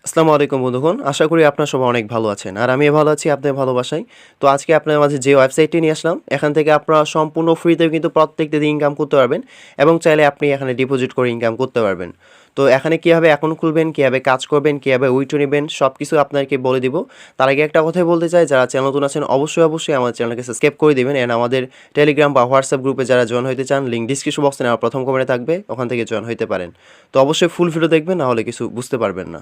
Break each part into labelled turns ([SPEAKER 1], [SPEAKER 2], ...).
[SPEAKER 1] আসসালামু আলাইকুম বন্ধুগণ। আশা করি আপনারা সবাই অনেক ভালো আছেন। আর আমিও ভালো আছি আপনাদের ভালোবাসায়। তো আজকে আপনাদের মাঝে যে ওয়েবসাইটটি নিয়ে আসলাম, এখান থেকে আপনারা সম্পূর্ণ ফ্রিতেও কিন্তু প্রত্যেকটা দিন ইনকাম করতে পারবেন এবং চাইলে আপনি এখানে ডিপোজিট করে ইনকাম করতে পারবেন। তো এখানে কীভাবে অ্যাকাউন্ট খুলবেন, কীভাবে কাজ করবেন, কীভাবে উইথড্র নিবেন সবকিছু আপনাদেরকে বলে দিব। তার আগে একটা কথাই বলতে চাই, যারা চ্যানেল নতুন আছেন অবশ্যই আমাদের চ্যানেলকে সাবস্ক্রাইব করে দিবেন। এন্ড আমাদের টেলিগ্রাম বা হোয়াটসঅ্যাপ গ্রুপে যারা জয়েন হতে চান, লিঙ্ক ডিসক্রিপশন বক্সে আমার প্রথম কমেন্টে থাকবে, ওখান থেকে জয়েন হতে পারেন। তো অবশ্যই ফুল ভিডিও দেখবেন, না হলে কিছু বুঝতে পারবেন না।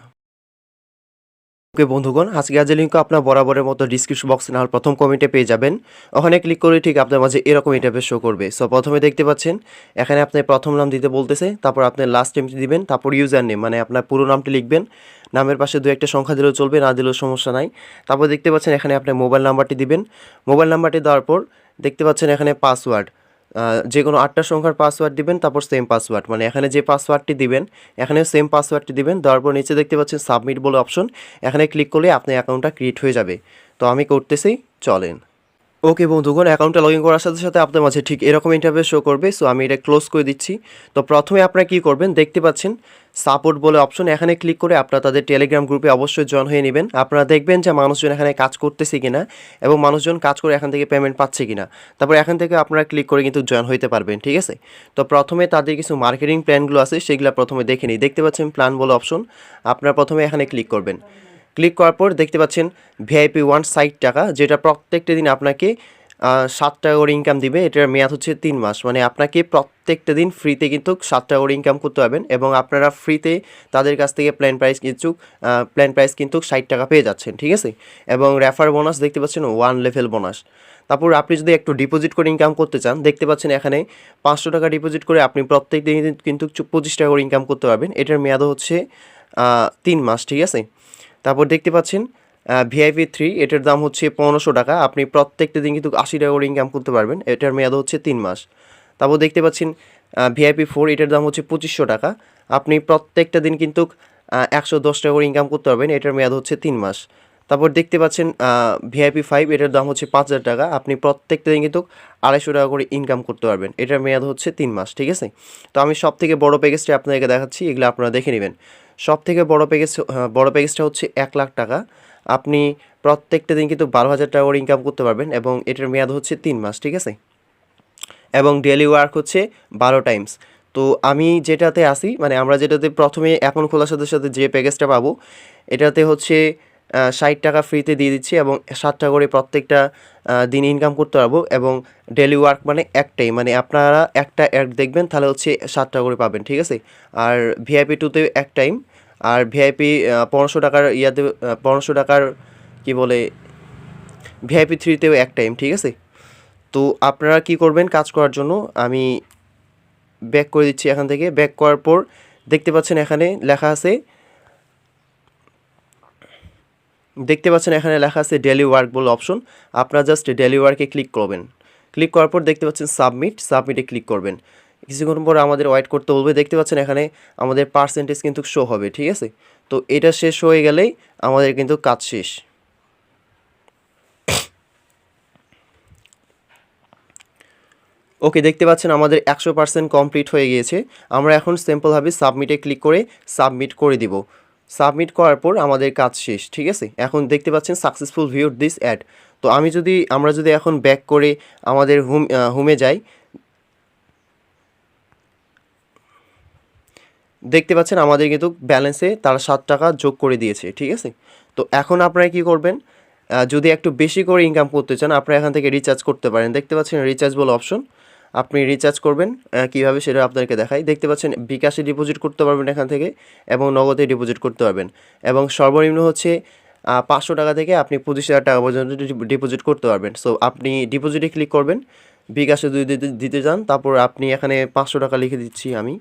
[SPEAKER 1] ওকে বন্ধুগণ, আজকে যে লিঙ্ক আপনার বরাবরের মতো ডিসক্রিপশন বক্সে না হলে প্রথম কমেন্টে পেয়ে যাবেন। ওখানে ক্লিক করে ঠিক আপনার মাঝে এরকম ইন্টারফেস শো করবে। সো প্রথমে দেখতে পাচ্ছেন এখানে আপনার প্রথম নাম দিতে বলতেছে, তারপর আপনার লাস্ট নেমটি দিবেন, তারপর ইউজার নেম মানে আপনার পুরো নামটি লিখবেন। নামের পাশে দু একটা সংখ্যা দিলেও চলবে, না দিলেও সমস্যা নাই। তারপর দেখতে পাচ্ছেন এখানে আপনার মোবাইল নাম্বারটি দিবেন। মোবাইল নাম্বারটি দেওয়ার পর দেখতে পাচ্ছেন এখানে পাসওয়ার্ড, যে কোনো 8টা সংখ্যার পাসওয়ার্ড দিবেন, তারপর সেম পাসওয়ার্ড মানে এখানে যে পাসওয়ার্ডটি দিবেন এখানেও সেম পাসওয়ার্ডটি দিবেন। দেওয়ার পর নিচে দেখতে পাচ্ছেন সাবমিট বলে অপশন, এখানে ক্লিক করলে আপনার অ্যাকাউন্টটা ক্রিয়েট হয়ে যাবে। তো আমি করতেছি, চলেন। ওকে বন্ধুগণ, অ্যাকাউন্টে লগ ইন করার সাথে সাথে আপনার মাঝে ঠিক এরকম ইন্টারফেস শো করবে। সো আমি এটা ক্লোজ করে দিচ্ছি। তো প্রথমে আপনারা কী করবেন, দেখতে পাচ্ছেন সাপোর্ট বলে অপশন, এখানে ক্লিক করে আপনারা তাদের টেলিগ্রাম গ্রুপে অবশ্যই জয়েন হয়ে নেবেন। আপনারা দেখবেন যে মানুষজন এখানে কাজ করতেছে কিনা এবং মানুষজন কাজ করে এখান থেকে পেমেন্ট পাচ্ছে কিনা। তারপর এখান থেকে আপনারা ক্লিক করে কিন্তু জয়েন হতে পারবেন, ঠিক আছে। তো প্রথমে তাদের কিছু মার্কেটিং প্ল্যানগুলো আছে, সেগুলো প্রথমে দেখে নিই। দেখতে পাচ্ছেন প্ল্যান বলে অপশন, আপনারা প্রথমে এখানে ক্লিক করবেন। ক্লিক করার পর দেখতে পাচ্ছেন ভিআইপি 1 60 টাকা, যেটা প্রত্যেকটা দিন আপনাকে 7 টাকা করে ইনকাম দিবে। এটার মেয়াদ হচ্ছে 3 মাস, মানে আপনাকে প্রত্যেকটা দিন ফ্রিতে কিন্তু 7 টাকা করে ইনকাম করতে পারবেন এবং আপনারা ফ্রিতে তাদের কাছ থেকে প্ল্যান প্রাইস কিন্তু 60 টাকা পেয়ে যাচ্ছেন, ঠিক আছে। এবং রেফার বোনাস দেখতে পাচ্ছেন 1 লেভেল বোনাস। তারপর আপনি যদি একটু ডিপোজিট করে ইনকাম করতে চান, দেখতে পাচ্ছেন এখানে 500 টাকা ডিপোজিট করে আপনি প্রত্যেক দিন কিন্তু 25 টাকা করে ইনকাম করতে পারবেন। এটার মেয়াদও হচ্ছে 3 মাস, ঠিক আছে। তারপর দেখতে পাচ্ছেন ভিআইপি 3, এটার দাম হচ্ছে 1500 টাকা, আপনি প্রত্যেকটা দিন কিন্তু 80 টাকা করে ইনকাম করতে পারবেন। এটার মেয়াদ হচ্ছে 3 মাস। তারপর দেখতে পাচ্ছেন ভিআইপি 4, এটার দাম হচ্ছে 2500 টাকা, আপনি প্রত্যেকটা দিন কিন্তু 110 টাকা করে ইনকাম করতে পারবেন। এটার মেয়াদ হচ্ছে 3 মাস। তারপর দেখতে পাচ্ছেন ভিআইপি 5, এটার দাম হচ্ছে 5000 টাকা, আপনি প্রত্যেকটা দিন কিন্তু 250 টাকা করে ইনকাম করতে পারবেন। এটার মেয়াদ হচ্ছে 3 মাস, ঠিক আছে। তো আমি সব থেকে বড় প্যাকেজটা আপনাদেরকে দেখাচ্ছি, এগুলো আপনারা দেখে নেবেন। সব থেকে বড় প্যাকেজটা হচ্ছে 1 লাখ টাকা, আপনি প্রত্যেকটা দিন কিন্তু 12,000 টাকা করে ইনকাম করতে পারবেন এবং এটার মেয়াদ হচ্ছে 3 মাস, ঠিক আছে। এবং ডেলি ওয়ার্ক হচ্ছে 12 টাইমস। তো আমি যেটাতে আসি, মানে আমরা যেটাতে প্রথমে অ্যাকাউন্ট খোলার সাথে সাথে যে প্যাকেজটা পাবো, এটাতে হচ্ছে 60 টাকা ফ্রিতে দিয়ে দিচ্ছি এবং 7 টাকা করে প্রত্যেকটা দিন ইনকাম করতে পারবো। এবং ডেলি ওয়ার্ক মানে একটাই, মানে আপনারা একটা অ্যাড দেখবেন তাহলে হচ্ছে 7 টাকা করে পাবেন, ঠিক আছে। আর ভিআইপি 2তে এক টাইম, আর ভিআইপি 1500 টাকার ইয়াতে 1500 টাকার কী বলে ভিআইপি 3তেও এক টাইম, ঠিক আছে। তো আপনারা কি করবেন, কাজ করার জন্য আমি ব্যাক করে দিচ্ছি। এখান থেকে ব্যাক করার পর দেখতে পাচ্ছেন এখানে লেখা আছে ডেলি ওয়ার্ক বলে অপশন, আপনারা জাস্ট ডেলি ওয়ার্কে ক্লিক করবেন। ক্লিক করার পর দেখতে পাচ্ছেন সাবমিটে ক্লিক করবেন। কিছুক্ষণ পর আমাদের ওয়েট করতে বলবে। দেখতে পাচ্ছেন এখানে আমাদের পার্সেন্টেজ কিন্তু শো হবে, ঠিক আছে। তো এটা শেষ হয়ে গেলেই আমাদের কিন্তু কাজ শেষ। ওকে, দেখতে পাচ্ছেন আমাদের 100% কমপ্লিট হয়ে গিয়েছে। আমরা এখন সিম্পলভাবে সাবমিটে ক্লিক করে সাবমিট করে দিব। সাবমিট করার পর আমাদের কাজ শেষ, ঠিক আছে। এখন দেখতে পাচ্ছেন সাকসেসফুল ভিউড দিস অ্যাড। তো আমরা যদি এখন ব্যাক করে আমাদের হোমে যাই, দেখতে পাচ্ছেন আমাদের কিন্তু ব্যালেন্সে তারা 7 টাকা যোগ করে দিয়েছে, ঠিক আছে। তো এখন আপনারা কি করবেন, যদি একটু বেশি করে ইনকাম করতে চান আপনারা এখান থেকে রিচার্জ করতে পারেন। দেখতে পাচ্ছেন রিচার্জ বলে অপশন, আপনি রিচার্জ করবেন। কীভাবে সেটা আপনাদেরকে দেখাই। দেখতে পাচ্ছেন বিকাশে ডিপোজিট করতে পারবেন এখান থেকে এবং নগদে ডিপোজিট করতে পারবেন। এবং সর্বনিম্ন হচ্ছে 500 টাকা থেকে আপনি 25,000 টাকা পর্যন্ত ডিপোজিট করতে পারবেন। সো আপনি ডিপোজিটে ক্লিক করবেন, বিকাশে যদি দিতে চান তারপর আপনি এখানে 500 টাকা লিখে দিচ্ছি আমি।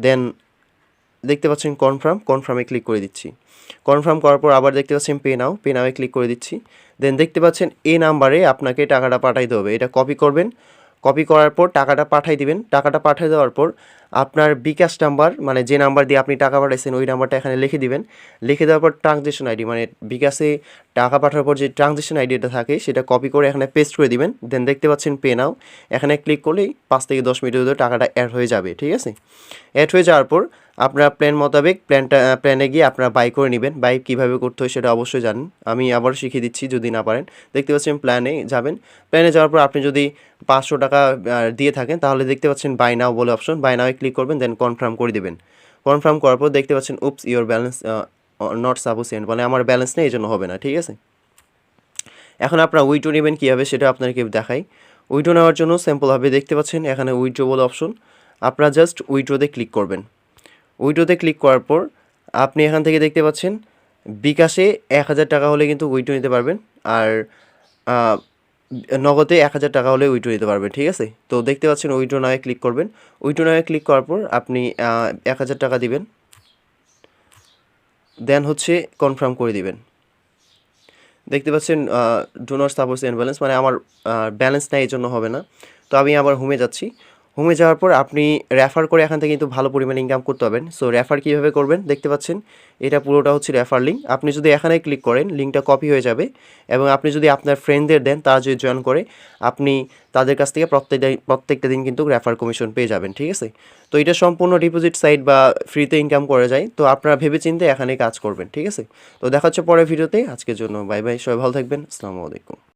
[SPEAKER 1] দেন দেখতে পাচ্ছেন কনফার্মে ক্লিক করে দিচ্ছি। কনফার্ম করার পর আবার দেখতে পাচ্ছেন পে নাওয়ে ক্লিক করে দিচ্ছি। দেন দেখতে পাচ্ছেন এই নাম্বারে আপনাকে টাকাটা পাঠাইতে হবে, এটা কপি করবেন। কপি করার পর টাকাটা পাঠাই দিবেন। টাকাটা পাঠিয়ে দেওয়ার পর আপনার বিকাশ নাম্বার, মানে যে নাম্বার দিয়ে আপনি টাকা পাঠাইছেন ওই নাম্বারটা এখানে লিখে দিবেন। লিখে দেওয়ার পর ট্রানজ্যাকশন আইডি, মানে বিকাশে টাকা পাঠানোর পর যে ট্রানজ্যাকশন আইডিটা থাকে সেটা কপি করে এখানে পেস্ট করে দিবেন। দেন দেখতে পাচ্ছেন পে নাও, এখানে ক্লিক করলেই 5 থেকে 10 মিনিটের ভিতরে টাকাটা অ্যাড হয়ে যাবে, ঠিক আছে। অ্যাড হয়ে যাওয়ার পর আপনার প্ল্যান মোতাবেক প্ল্যানে গিয়ে আপনারা বাই করে নেবেন। বাই কীভাবে করতে হয় সেটা অবশ্যই জানেন। আমি আবারও শিখিয়ে দিচ্ছি যদি না পারেন। দেখতে পাচ্ছেন প্ল্যানে যাবেন। প্ল্যানে যাওয়ার পর আপনি যদি ৳৫০০ দিয়ে থাকেন তাহলে দেখতে পাচ্ছেন বাই নাও বলে অপশন। বাই নাও এ ক্লিক করবেন, দেন কনফার্ম করে দিবেন। কনফার্ম করার পর দেখতে পাচ্ছেন উপস ইওর ব্যালেন্স নট সাফিসিয়েন্ট, মানে আমার ব্যালেন্স নেই এজন্য হবে না, ঠিক আছে? এখন আপনারা উইথড্র নেবেন কীভাবে সেটা আপনাদেরকে দেখাই। উইথড্র নেওয়ার জন্য সিম্পলভাবে দেখতে পাচ্ছেন এখানে উইথড্র বলে অপশন। আপনারা জাস্ট উইথড্রোতে ক্লিক করবেন। উইথড্রোতে ক্লিক করার পর আপনি এখান থেকে দেখতে পাচ্ছেন বিকাশে ৳১,০০০ হলে কিন্তু উইথড্র নিতে পারবেন, আর নগদে ৳১,০০০ হলে উইথড্র নিতে পারবেন, ঠিক আছে? তো দেখতে পাচ্ছেন উইথড্র নাও এ ক্লিক করবেন। উইথড্র নাও এ ক্লিক করার পর আপনি ৳১,০০০ দিবেন, দেন হচ্ছে কনফার্ম করে দিবেন। দেখতে পাচ্ছেন ডু নট সাফিসিয়েন্ট ব্যালেন্স, মানে আমার ব্যালেন্স নেই এজন্য হবে না। তো আমি আবার হোমে যাচ্ছি। হোমে যাওয়ার পর আপনি রেফার করে এখান থেকে কিন্তু ভালো পরিমাণে ইনকাম করতে পারবেন। সো রেফার কীভাবে করবেন দেখতে পাচ্ছেন, এটা পুরোটা হচ্ছে রেফার লিঙ্ক। আপনি যদি এখানে ক্লিক করেন লিঙ্কটা কপি হয়ে যাবে, এবং আপনি যদি আপনার ফ্রেন্ডদের দেন তারা যদি জয়েন করে, আপনি তাদের কাছ থেকে প্রত্যেকটা দিন কিন্তু রেফার কমিশন পেয়ে যাবেন, ঠিক আছে? তো এটা সম্পূর্ণ ডিপোজিট সাইট বা ফ্রিতে ইনকাম করা যায়। তো আপনারা ভেবেচিন্তে এখানে কাজ করবেন, ঠিক আছে? তো দেখা হচ্ছে পরের ভিডিওতে। আজকের জন্য বাই বাই, সবাই ভালো থাকবেন। আসসালামু আলাইকুম।